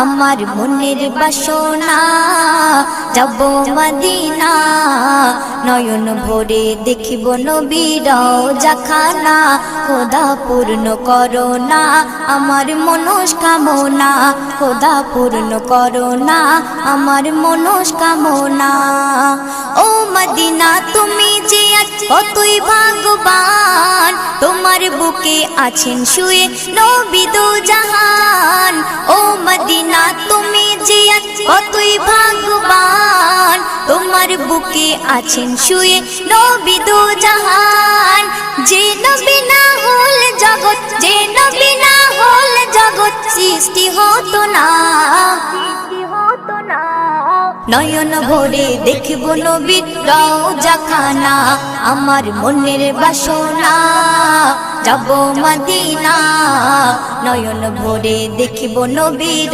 আমার মনের বাসনা যাব মদিনা নয়ন ভরে দেখিব নবীর রওজাখানা খোদা পূর্ণ করো না আমার মনস্কামনা খোদা পূর্ণ করো না আমার মনস্কামনা ও মদিনা তুমি যে কতই ভাগ্যবান তোমার বুকে আছেন শুয়ে নবী দো জাহান ও মদিনা তুমি যে কতই ভাগ্যবান তোমার বুকে আছেন শুয়ে নবী দো জাহান যে নবী না হল জগৎ যে নবী না হল জগৎ সৃষ্টি হতো না নয়ন ভরে দেখব নবীর রওজাখানা আমার মনের বাসনা যাব মদিনা নয়ন ভরে দেখব নবীর